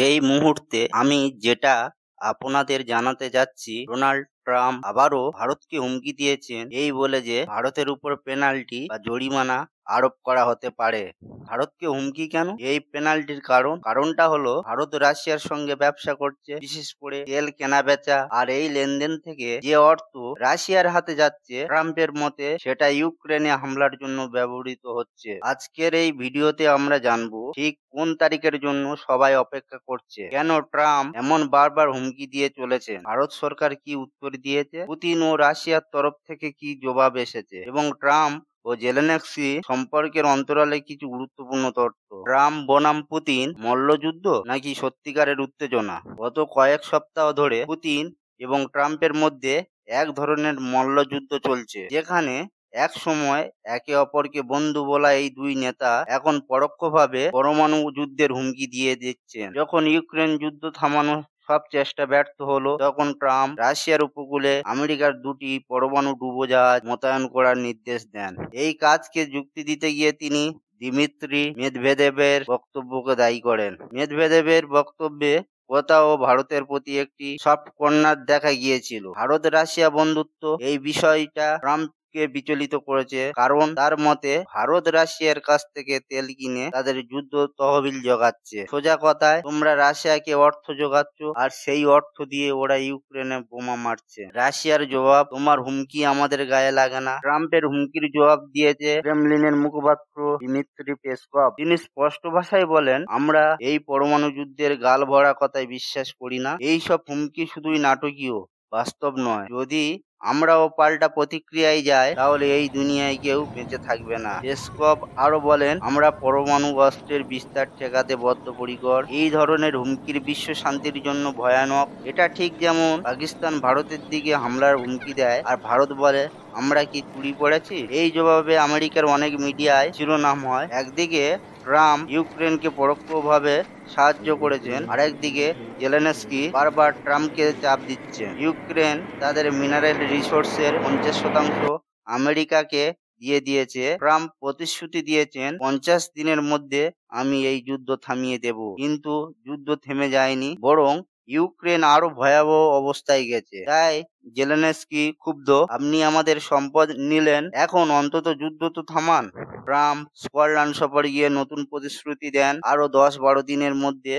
এই মুহূর্তে আমি যেটা আপনাদের জানাতে যাচ্ছি, ডোনাল্ড ট্রাম্প আবারও ভারতকে হুমকি দিয়েছেন এই বলে যে ভারতের উপর পেনাল্টি বা জরিমানা আরোপ করা হতে পারে। ভারতকে হুমকি কেন? এই পেনাল্টির কারণটা হলো ভারত রাশিয়ার সঙ্গে ব্যবসা করছে, বিশেষ করে তেল কেনা বেচা, আর এই লেনদেন থেকে যে অর্থ রাশিয়ার হাতে যাচ্ছে ট্রাম্পের মতে সেটা ইউক্রেনে হামলার জন্য ব্যবহৃত হচ্ছে। আজকের এই ভিডিওতে আমরা জানবো ঠিক কোন তারিখের জন্য সবাই অপেক্ষা করছে, কেন ট্রাম্প এমন বারবার হুমকি দিয়ে চলেছেন, ভারত সরকার কি উত্তর দিয়েছে, পুতিন ও রাশিয়ার তরফ থেকে কি জবাব এসেছে, এবং ট্রাম্প ও জেলেনস্কি সম্পর্কের অন্তরালে কিছু গুরুত্বপূর্ণ তথ্য। ট্রাম্প বনাম পুতিন মল্লযুদ্ধ নাকি সত্যিকারের উত্তেজনা? গত কয়েক সপ্তাহ ধরে পুতিন এবং ট্রাম্পের মধ্যে এক ধরনের মল্লযুদ্ধ চলছে, যেখানে এক সময় একে অপরকে বন্ধু বলা এই দুই নেতা এখন পরোক্ষভাবে পরমাণু যুদ্ধের হুমকি দিয়ে দিচ্ছেন। যখন ইউক্রেন যুদ্ধ থামানো সব চেষ্টা ব্যর্থ হলো, তখন ট্রাম্প রাশিয়ার উপকূলে আমেরিকার দুটি পরমাণু ডুবোজাহাজ মোতায়েন করার নির্দেশ দেন। এই কাজকে যুক্তি দিতে গিয়ে তিনি দিমিত্রি মেদভেদেবের বক্তব্যকে দায়ী করেন। মেদভেদেবের বক্তব্যে কথা ও ভারতের প্রতি একটি সফট কর্নার দেখা গিয়েছিল। ভারত রাশিয়া বন্ধুত্ব এই বিষয়টা ট্রাম্পকে বিচলিত করেছে, কারণ তার মতে ভারত রাশিয়ার কাছ থেকে তেল কিনে তাদের যুদ্ধ তহবিল জোগাচ্ছে। সোজা কথায়, তোমরা রাশিয়াকে অর্থ জোগাচ্ছ আর সেই অর্থ দিয়ে ওরা ইউক্রেনে বোমা মারছে। রাশিয়ার জবাব, তোমার হুমকি আমাদের গায়ে লাগে না। ট্রাম্পের হুমকির জবাব দিয়েছে ক্রেমলিনের মুখপাত্র দিমিত্রি পেসকভ। তিনি স্পষ্ট ভাষায় বলেন, আমরা এই পরমাণু যুদ্ধের গাল ভরা কথায় বিশ্বাস করি না। এই সব হুমকি শুধুই নাটকীয়, বাস্তব নয়। যদি আমরাও পাল্টা প্রতিক্রিয়ায় যাই, তাহলে এই দুনিয়ায় কেউ বেঁচে থাকবে না। পেসকভ আরো বলেন, আমরা পরমাণু অস্ত্রের বিস্তার ঠেকাতে বদ্ধপরিকর। এই ধরনের হুমকির বিশ্ব শান্তির জন্য ভয়ানক। এটা ঠিক যেমন পাকিস্তান ভারতের দিকে হামলার হুমকি দেয় আর ভারত বলে, আমরা কি চুরি পড়েছি? এই জবাবে আমেরিকার অনেক মিডিয়ায় শিরোনাম হয়, একদিকে ট্রাম্প ইউক্রেনকে পরোক্ষভাবে সাহায্য করেছেন, আরেকদিকে জেলেনস্কি বারবার ট্রাম্পকে চাপ দিচ্ছেন। ইউক্রেন তাদের মিনারেল রিসোর্সের 50% আমেরিকাকে দিয়ে দিয়েছে। ট্রাম্প প্রতিশ্রুতি দিয়েছেন 50 দিনের মধ্যে আমি এই যুদ্ধ থামিয়ে দেব, কিন্তু যুদ্ধ থেমে যায়নি, বরং ইউক্রেন আরো ভয়াবহ অবস্থায় গেছে। তাই জেলেনস্কি ক্ষুব্ধ, আপনি আমাদের সম্পদ নিলেন, এখন অন্তত যুদ্ধ তো থামান। ট্রাম্প স্কটল্যান্ড সফরে গিয়ে নতুন প্রতিশ্রুতি দেন, আরো 10-12 দিনের মধ্যে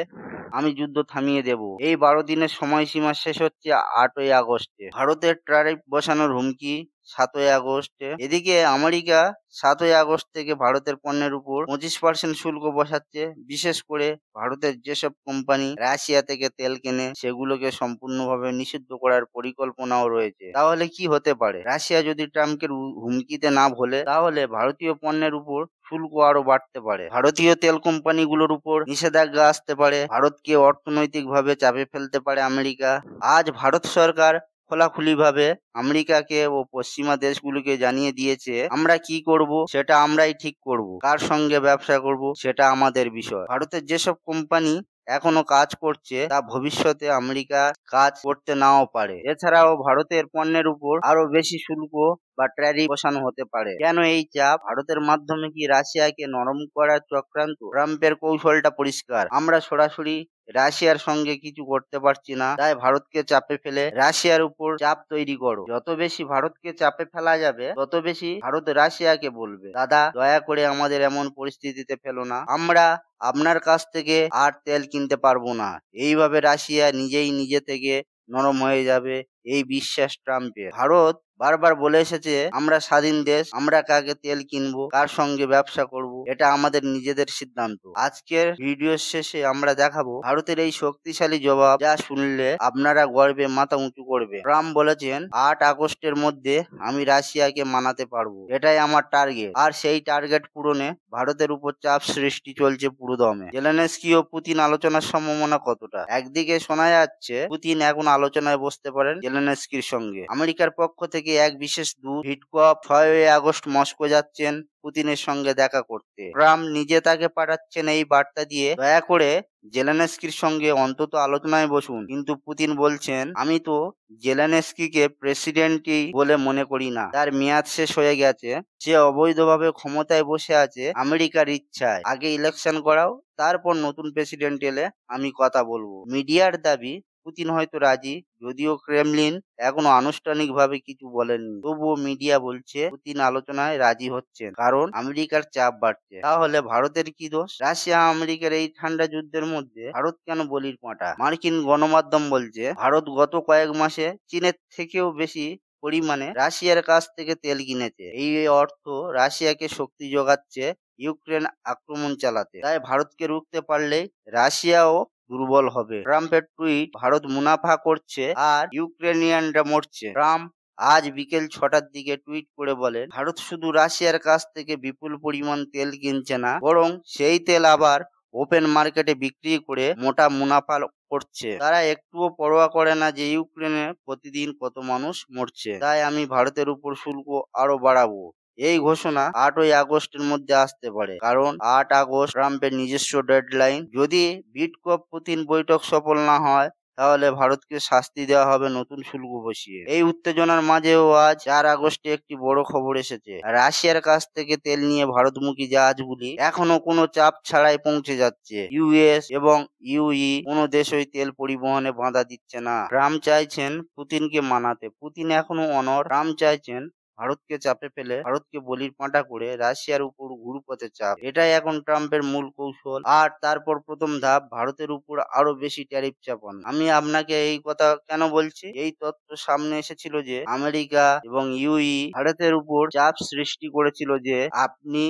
আমি যুদ্ধ থামিয়ে দেব। এই 12 দিনের সময়সীমা শেষ হচ্ছে 8ই আগস্টে। ভারতের ট্যারিফ বসানোর হুমকি 7ই আগস্টে। এদিকে আমেরিকা 7ই আগস্ট থেকে ভারতের পণ্যের উপর 25% শুল্ক বসাচ্ছে। বিশেষ করে ভারতের যেসব কোম্পানি রাশিয়া থেকে তেল কেনে সেগুলোকে সম্পূর্ণভাবে নিষিদ্ধ করার পরিকল্পনাও রয়েছে। তাহলে কি হতে পারে? রাশিয়া যদি ট্রাম্পের হুমকিতে না ভোলে, তাহলে ভারতীয় পণ্যের উপর শুল্ক আরো বাড়তে পারে। ভারতীয় তেল কোম্পানিগুলোর উপর নিষেধাজ্ঞা আসতে পারে। ভারতকে অর্থনৈতিকভাবে চাপে ফেলতে পারে আমেরিকা। আজ ভারত সরকার খোলাখুলিভাবে আমেরিকাকে ও পশ্চিমা দেশগুলোকে জানিয়ে দিয়েছে, আমরা কি করব সেটা আমরাই ঠিক করব, কার সঙ্গে ব্যবসা করব সেটা আমাদের বিষয়। ভারতের যেসব কোম্পানি এখনো কাজ করছে তা ভবিষ্যতে আমেরিকা কাজ করতে নাও পারে। এছাড়াও ভারতের পণ্যের উপর আরো বেশি শুল্ক বা ট্যারিফ বসানো হতে পারে। কেন এই চাপ? ভারতের মাধ্যমে কি রাশিয়াকে নরম করার চক্রান্ত? ট্রাম্পের কৌশলটা পরিষ্কার, আমরা সরাসরি রাশিয়ার সঙ্গে কিছু করতে পারছি না, তাই ভারতকে চাপে ফেলে রাশিয়ার উপর চাপ তৈরি করো। যত বেশি ভারতকে চাপে ফেলা যাবে, তত বেশি ভারত রাশিয়াকে বলবে, দাদা দয়া করে আমাদের এমন পরিস্থিতিতে ফেলো না, আমরা আপনার কাছ থেকে আর তেল কিনতে পারবো না। এইভাবে রাশিয়া নিজেই নিজে থেকে নরম হয়ে যাবে, এই বিশ্বাস ট্রাম্পের। ভারত বারবার বলে এসেছে, আমরা স্বাধীন দেশ, আমরা কাকে তেল কিনবো, কার সঙ্গে ব্যবসা করব, এটা আমাদের নিজেদের সিদ্ধান্ত। আজকের ভিডিওর শেষে আমরা দেখাবো ভারতের এই শক্তিশালী জবাব, যা শুনলে আপনারা গর্বে মাথা উঁচু করবে। ট্রাম্প বলেছেন, 8 আগস্টের মধ্যে আমি রাশিয়াকে মানাতে পারবো, এটাই আমার টার্গেট। আর সেই টার্গেট পূরণে ভারতের উপর চাপ সৃষ্টি চলছে পুরোদমে। জেলেনস্কি ও পুতিন আলোচনার সম্ভাবনা কতটা? একদিকে শোনা যাচ্ছে পুতিন এখন আলোচনায় বসতে পারেন, জেলেনস্কির সঙ্গে। আমেরিকার পক্ষ থেকে এক বিশেষ দূত ভিটকভ 6ই আগস্ট মস্কো যাচ্ছেন পুতিনের সঙ্গে দেখা করতে। ট্রাম্প নিজে তাকে পাঠাচ্ছেন এই বার্তা দিয়ে, দয়া করে জেলেনস্কির সঙ্গে অন্তত আলোচনায় বসুন। কিন্তু পুতিন বলছেন, আমি তো জেলেনস্কিকে প্রেসিডেন্টই বলে মনে করি না, তার মেয়াদ শেষ হয়ে গেছে, সে অবৈধভাবে ক্ষমতায় বসে আছে আমেরিকার ইচ্ছায়। আগে ইলেকশন করাও, তারপর নতুন প্রেসিডেন্ট এলে আমি কথা বলবো। মিডিয়ার দাবি, পুতিন হয়তো রাজি, যদিও ক্রেমলিন এখনো আনুষ্ঠানিকভাবে কিছু বলেননি। তবুও মিডিয়া বলছে পুতিন আলোচনায় রাজি হচ্ছেন, কারণ আমেরিকার চাপ বাড়ছে। তাহলে ভারতের কি দোষ? রাশিয়া আমেরিকার এই ঠান্ডা যুদ্ধের মধ্যে ভারত কেন বলির পাঁঠা? মার্কিন গণমাধ্যম বলছে, ভারত গত কয়েক মাসে চীনের থেকেও বেশি পরিমাণে রাশিয়ার কাছ থেকে তেল কিনেছে। এই অর্থ রাশিয়াকে শক্তি যোগাচ্ছে ইউক্রেন আক্রমণ চালাতে। তাই ভারতকে রুখতে পারলেই রাশিয়াও দুর্বল হবে। ট্রাম্পের টুইট, ভারত মুনাফা করছে আর ইউক্রেনিয়ানরা মরছে। ট্রাম্প আজ বিকেল 6টার দিকে টুইট করে বলেন, ভারত শুধু রাশিয়ার কাছ থেকে বিপুল পরিমাণ তেল কিনছে না, বরং সেই তেল আবার ওপেন মার্কেটে বিক্রি করে মোটা মুনাফা করছে। তারা একটুও পরোয়া করে না যে ইউক্রেনে প্রতিদিন কত মানুষ মরছে। তাই আমি ভারতের উপর শুল্ক আরো বাড়াবো। এই ঘোষণা 8ই আগস্টের মধ্যে আসতে পারে, কারণ 8 আগস্ট ট্রাম্পের নিজস্ব ডেডলাইন। যদি ভিটকভ পুতিন বৈঠক সফল না হয়, তাহলে ভারতকে শাস্তি দেওয়া হবে নতুন শুল্ক বসিয়ে। এই উত্তেজনার মাঝেও আজ 4 আগস্টে একটি বড় খবর এসেছে। রাশিয়ার কাছ থেকে তেল নিয়ে ভারতমুখী জাহাজগুলি এখনো কোনো চাপ ছাড়াই পৌঁছে যাচ্ছে। ইউএস এবং ইউই কোনো দেশই তেল পরিবহনে বাধা দিচ্ছে না। ট্রাম্প চাইছেন পুতিনকে মানাতে, পুতিন এখনো অনড়। ট্রাম্প চাইছেন ভারতকে চাপে ফেলে ভারতকে বলির পাঁঠা করে রাশিয়ার উপর ঘুরপথে চাপ। এটাই এখন ট্রাম্পের মূল কৌশল। আর তারপর প্রথম ধাপ, ভারতের উপর আরো বেশি ট্যারিফ চাপানো। আমি আপনাকে এই কথা কেন বলছি? এই তথ্য সামনে এসেছিল যে আমেরিকা এবং ইউই ভারতের উপর চাপ সৃষ্টি করেছিল যে আপনি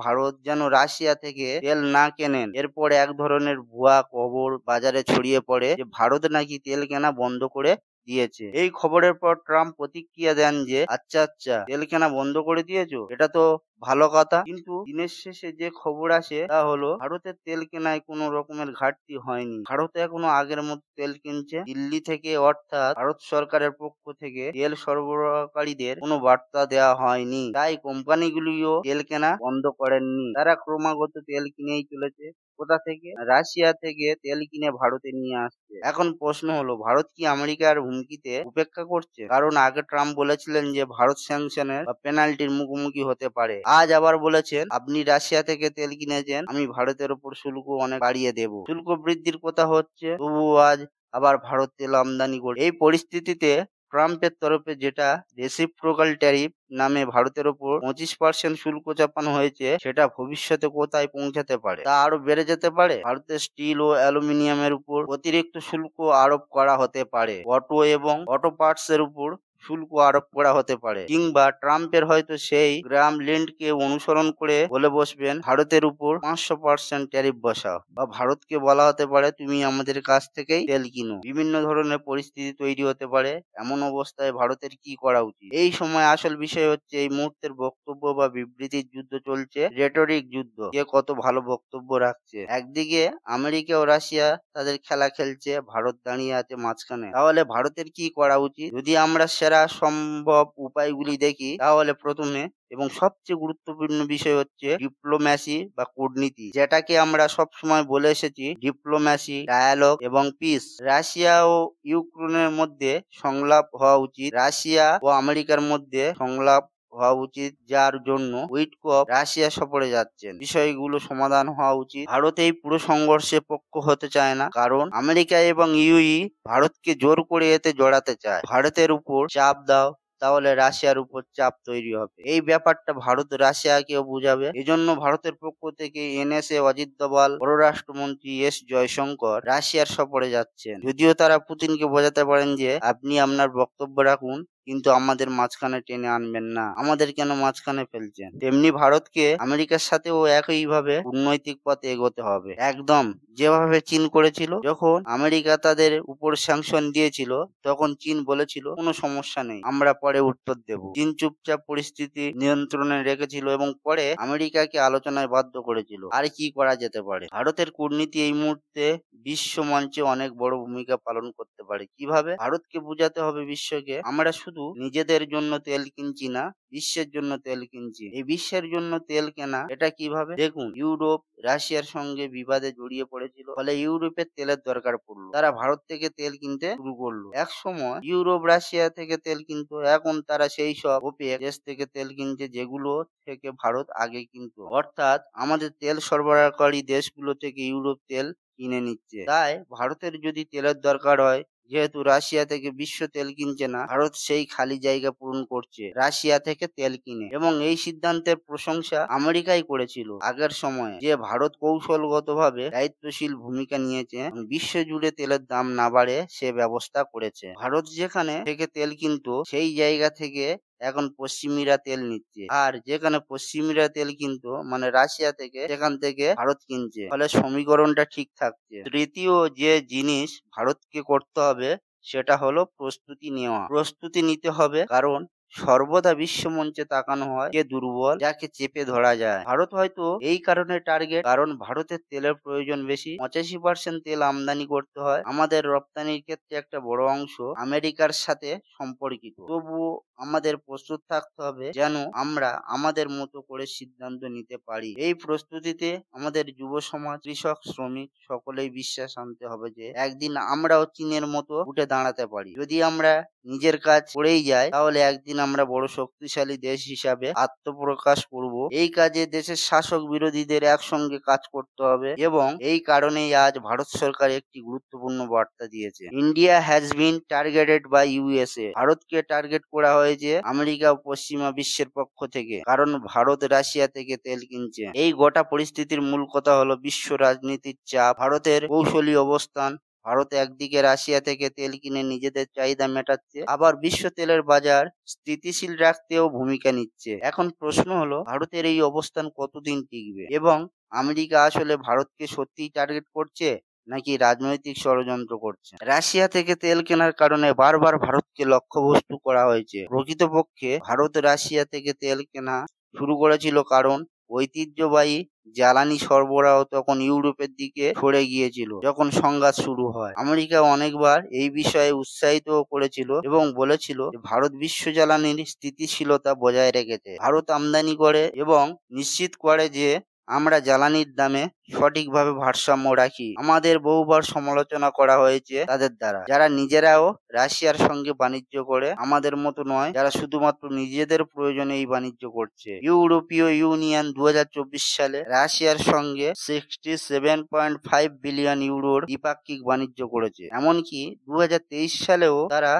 ভারত যেন রাশিয়া থেকে তেল না কেনেন। এরপর এক ধরনের ভুয়া খবর বাজারে ছড়িয়ে পড়ে যে ভারত নাকি তেল কেনা বন্ধ করে দিয়েছে। এই খবরের পর ট্রাম্প প্রতিক্রিয়া দেন যে আচ্ছা, তেল কেনা বন্ধ করে দিয়েছো, এটা তো ভালো কথা। কিন্তু দিনের শেষে যে খবর আসে তা হলো ভারতের তেল কেনায় কোনো রকমের ঘাটতি হয়নি। ভারত এখনো আগের মতো তেল কিনছে দিল্লি থেকে, অর্থাৎ ভারত সরকারের পক্ষ থেকে তেল সরবরাহকারীদের কোনো বার্তা দেওয়া হয়নি। তাই কোম্পানিগুলিও তেল কেনা বন্ধ করেননি, তারা ক্রমাগত তেল কিনেই চলেছে। কোথা থেকে? রাশিয়া থেকে তেল কিনে ভারতে নিয়ে আসছে। এখন প্রশ্ন হলো, ভারত কি আমেরিকার হুমকিতে উপেক্ষা করছে? কারণ আগে ট্রাম্প বলেছিলেন যে ভারত স্যাংশনের বা পেনাল্টির মুখোমুখি হতে পারে। আজ আবার বলেছেন, আপনি রাশিয়া থেকে তেল কিনেছেন, আমি ভারতের উপর শুল্ক অনেক বাড়িয়ে দেব। শুল্ক বৃদ্ধির কথা হচ্ছে, তবুও আজ আবার ভারত তেল আমদানি করে। এই পরিস্থিতিতে ট্রাম্পের তরফে যেটা রেসিপ্রোকাল ট্যারিফ নামে ভারতের ওপর 25% শুল্ক চাপানো হয়েছে, সেটা ভবিষ্যতে কোথায় পৌঁছাতে পারে? তা আরো বেড়ে যেতে পারে। ভারতের স্টিল ও অ্যালুমিনিয়ামের উপর অতিরিক্ত শুল্ক আরোপ করা হতে পারে। অটো এবং অটো পার্টস এর উপর শুল্ক আরোপ করা হতে পারে, কিংবা ট্রাম্পের হয়তো সেই গ্রামল্যান্ডকে অনুসরণ করে বলে বসবেন, ভারতের উপর 500% ট্যারিফ বসাও, বা ভারতকে বলা হতে পারে তুমি আমাদের কাছ থেকেই তেল কিনো। বিভিন্ন ধরনের পরিস্থিতি তৈরি হতে পারে। এমন অবস্থায় ভারতের কি করা উচিত? এই সময় আসল বিষয় হচ্ছে এই মুহূর্তের বক্তব্য বা বিবৃতির যুদ্ধ চলছে, রেটরিক যুদ্ধ। কে কত ভালো বক্তব্য রাখছে। একদিকে আমেরিকা ও রাশিয়া তাদের খেলা খেলছে, ভারত দাঁড়িয়ে আছে মাঝখানে। তাহলে ভারতের কি করা উচিত? যদি আমরা সেরা সম্ভব উপায়গুলি দেখি, তাহলে প্রথমে এবং সবচেয়ে গুরুত্বপূর্ণ বিষয় হচ্ছে ডিপ্লোম্যাসি বা কূটনীতি, যেটাকে আমরা সবসময় বলে এসেছি ডিপ্লোম্যাসি, ডায়ালগ এবং পিস। রাশিয়া ও ইউক্রেনের মধ্যে সংলাপ হওয়া উচিত, রাশিয়া ও আমেরিকার মধ্যে সংলাপ হওয়া উচিত, যার জন্য উইটকফ রাশিয়া সফরে যাচ্ছেন। বিষয়গুলো সমাধান হওয়া উচিত। ভারত এই পুরো সংঘর্ষে পক্ষ হতে চায় না, কারণ আমেরিকা এবং ইউই ভারতকে জোর করে এতে জড়াতে চায়। ভারতের উপর চাপ দাও, তাহলে রাশিয়ার উপর চাপ তৈরি হবে। এই ব্যাপারটা ভারত রাশিয়াকেও বুঝাবে। এজন্য ভারতের পক্ষ থেকে এনএসএ অজিত দোভাল, পররাষ্ট্রমন্ত্রী এস জয়শঙ্কর রাশিয়ার সফরে যাচ্ছেন। যদিও তারা পুতিনকে বোঝাতে পারেন যে আপনি আপনার বক্তব্য রাখুন, কিন্তু আমাদের মাঝখানে টেনে আনবেন না, আমাদের কেন মাঝখানে ফেলছেন। তেমনি ভারতকে আমেরিকার সাথেও একইভাবে কূটনৈতিক পথে এগোতে হবে, একদম যেভাবে চীন করেছিল। যখন আমেরিকা তাদের উপর স্যাংশন দিয়েছিল, তখন চীন বলেছিল কোনো সমস্যা নেই, আমরা পরে উত্তর দেব। চীন চুপচাপ পরিস্থিতি নিয়ন্ত্রণে রেখেছিল এবং পরে আমেরিকাকে আলোচনায় বাধ্য করেছিল। আর কি করা যেতে পারে? ভারতের কূটনীতি এই মুহূর্তে বিশ্ব মঞ্চে অনেক বড় ভূমিকা পালন করতে পারে। কিভাবে? ভারতকে বোঝাতে হবে বিশ্বকে, আমরা শুধু নিজেদের জন্য তেল কিনছি না, বিশ্বের জন্য তেল কিনছি। এই বিশ্বের জন্য তেল কেনা এটা কিভাবে? দেখুন, ইউরোপ রাশিয়ার সঙ্গে বিবাদে জড়িয়ে পড়েছিল, ফলে ইউরোপের তেলের দরকার পড়লো। তারা ভারত থেকে তেল কিনতে শুরু করলো। এক সময় ইউরোপ রাশিয়া থেকে তেল কিনতো, এখন তারা সেই সব ওপেক দেশ থেকে তেল কিনছে যেগুলো থেকে ভারত আগে কিনতো। অর্থাৎ আমাদের তেল সরবরাহকারী দেশগুলো থেকে ইউরোপ তেল কিনে নিচ্ছে। তাই ভারতের যদি তেলের দরকার হয়, যেহেতু রাশিয়া থেকে বিশ্ব তেল কিনছে না, ভারত সেই খালি জায়গা পূরণ করছে রাশিয়া থেকে তেল কিনে। এবং এই সিদ্ধান্তের প্রশংসা আমেরিকাই করেছিল আগের সময়ে, যে ভারত কৌশলগতভাবে দায়িত্বশীল ভূমিকা নিয়েছে, বিশ্ব জুড়ে তেলের দাম না বাড়ে সে ব্যবস্থা করেছে। ভারত যেখানে থেকে তেল কিনতো সেই জায়গা থেকে এখন পশ্চিমীরা তেল নিচ্ছে, আর যেখানে পশ্চিমীরা তেল কিনতো মানে রাশিয়া থেকে, সেখান থেকে ভারত কিনছে, ফলে সমীকরণটা ঠিক থাকছে। তৃতীয় যে জিনিস ভারতকে করতে হবে সেটা হলো প্রস্তুতি নেওয়া। প্রস্তুতি নিতে হবে, কারণ সর্বদা বিশ্ব মঞ্চে তাকানো হয় কে দুর্বল, যাকে চেপে ধরা যায়। ভারত হয়তো এই কারণে টার্গেট, কারণ ভারতের তেলের প্রয়োজন বেশি। 85% তেল আমদানি করতে হয়। আমাদের রপ্তানির ক্ষেত্রে একটা বড় অংশ আমেরিকার সাথে সম্পর্কিত। তবুও আমাদের প্রস্তুত থাকতে হবে যেন আমরা আমাদের মতো করে সিদ্ধান্ত নিতে পারি। এই প্রস্তুতিতে আমাদের যুব সমাজ, কৃষক, শ্রমিক সকলেই বিশ্বাস আনতে হবে যে একদিন আমরাও চীনের মতো উঠে দাঁড়াতে পারি। যদি আমরা নিজের কাজ করেই যাই, তাহলে একদিন আমরা বড় শক্তিশালী দেশ হিসাবে আত্মপ্রকাশ করব। এই কাজে দেশের শাসক বিরোধীদের একসঙ্গে কাজ করতে হবে, এবং এই কারণেই আজ ভারত সরকার একটি গুরুত্বপূর্ণ বার্তা দিয়েছে। India has been targeted by USA. ভারতকে টার্গেট করা হয়েছে আমেরিকা ও পশ্চিমা বিশ্বের পক্ষ থেকে, কারণ ভারত রাশিয়া থেকে তেল কিনছে। এই গোটা পরিস্থিতির মূল কথা হলো বিশ্ব রাজনীতির চাপ, ভারতের কৌশলী অবস্থান। ভারত একদিকে রাশিয়া থেকে তেল কিনে নিজেদের চাহিদা মেটাচ্ছে, আবার বিশ্ব তেলের বাজার স্থিতিশীল রাখতেও ভূমিকা নিচ্ছে। এখন প্রশ্ন হলো, ভারতের এই অবস্থান কতদিন টিকবে, এবং আমেরিকা আসলে ভারতকে সত্যিই টার্গেট করছে নাকি রাজনৈতিক ষড়যন্ত্র করছে? রাশিয়া থেকে তেল কেনার কারণে বারবার ভারতকে লক্ষ্যবস্তু করা হয়েছে। প্রকৃতপক্ষে ভারত রাশিয়া থেকে তেল কেনা শুরু করেছিল কারণ ঐতিহ্যবাহী জ্বালানি সরবরাহ তখন ইউরোপের দিকে সরে গিয়েছিল যখন সংঘাত শুরু হয়। আমেরিকা অনেকবার এই বিষয়ে উৎসাহিত করেছিল এবং বলেছিল যে ভারত বিশ্ব জ্বালানির স্থিতিশীলতা বজায় রেখেছে। ভারত আমদানি করে এবং নিশ্চিত করে যে আমরা জ্বালানির দামে সঠিকভাবে ভারসাম্য রাখি। আমাদের বহুবার সমালোচনা করা হয়েছে তাদের দ্বারা, যারা নিজেরাও রাশিয়ার সঙ্গে বাণিজ্য করে, আমাদের মতো নয় যারা শুধুমাত্র নিজেদের প্রয়োজনে এই বাণিজ্য করছে। ইউরোপীয় ইউনিয়ন 2024 সালে রাশিয়ার সঙ্গে 67.5 বিলিয়ন ইউরোর দ্বিপাক্ষিক বাণিজ্য করেছে। এমনকি 2023 সালেও তারা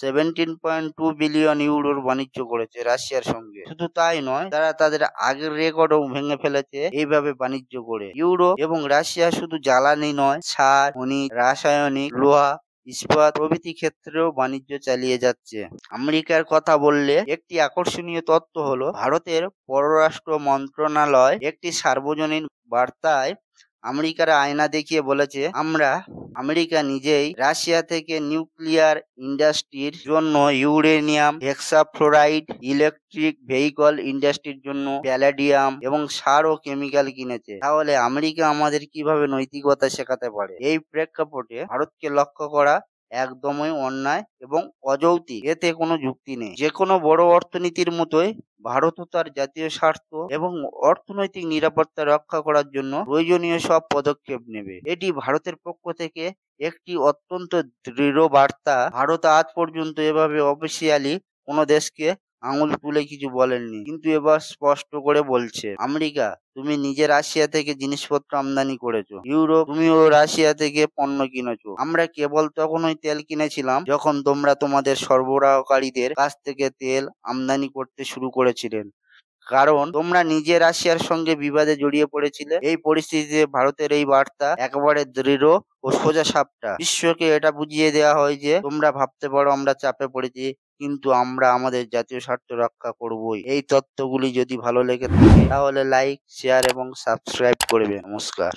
17.2 বিলিয়ন ইউরোর বাণিজ্য করেছে রাশিয়ার সঙ্গে। শুধু তাই নয়, তারা তাদের আগের রেকর্ডও ভেঙে ফেলেছে এইভাবে বাণিজ্য করে। ইউরোপ এবং রাশিয়া শুধু জ্বালানি নয়, সার, খনিজ, রাসায়নিক, লোহা, ইস্পাত প্রভৃতি ক্ষেত্রেও বাণিজ্য চালিয়ে যাচ্ছে। আমেরিকার কথা বললে একটি আকর্ষণীয় তথ্য হলো, ভারতের পররাষ্ট্র মন্ত্রণালয় একটি সার্বজনীন বার্তায় আমেরিকার আয়না দেখিয়ে বলেছে, আমেরিকা নিজেই রাশিয়া থেকে নিউক্লিয়ার ইন্ডাস্ট্রির জন্য ইউরেনিয়াম, হেক্সাফ্লোরাইড, ইলেকট্রিক ভেহিকল ইন্ডাস্ট্রির জন্য প্যালাডিয়াম এবং সার ও কেমিক্যাল কিনেছে। তাহলে আমেরিকা আমাদের কিভাবে নৈতিকতা শেখাতে পারে? এই প্রেক্ষাপটে ভারতকে লক্ষ্য করা একদমই অন্যায় এবং অযৌক্তিক, এতে কোনো যুক্তি নেই। যে কোনো বড় অর্থনীতির মতোই ভারতও তার জাতীয় স্বার্থ এবং অর্থনৈতিক নিরাপত্তা রক্ষা করার জন্য প্রয়োজনীয় সব পদক্ষেপ নেবে। এটি ভারতের পক্ষ থেকে একটি অত্যন্ত দৃঢ় বার্তা। ভারত আজ পর্যন্ত এভাবে অফিসিয়ালি কোনো দেশকে আঙুল তুলে কিছু বলেননি, কিন্তু এবার স্পষ্ট করে বলছে, আমেরিকা তুমি নিজে রাশিয়া থেকে জিনিসপত্র আমদানি করেছো, ইউরোপ তুমিও রাশিয়া থেকে পণ্য কিনেছো। আমরা কেবল তখনই তেল কিনেছিলাম যখন তোমরা তোমাদের সরবরাহকারীদের কাছ থেকে তেল আমদানি করতে শুরু করেছিলেন, কারণ তোমরা নিজে রাশিয়ার সঙ্গে বিবাদে জড়িয়ে পড়েছিলে। এই পরিস্থিতিতে ভারতের এই বার্তা একেবারে দৃঢ় ও সোজা সাপটা। বিশ্বকে এটা বুঝিয়ে দেওয়া হয় যে তোমরা ভাবতে পারো আমরা চাপে পড়েছি, কিন্তু আমরা আমাদের জাতীয় স্বার্থ রক্ষা করবই। এই তথ্যগুলি যদি ভালো লেগে থাকে তাহলে লাইক, শেয়ার এবং সাবস্ক্রাইব করবে। নমস্কার।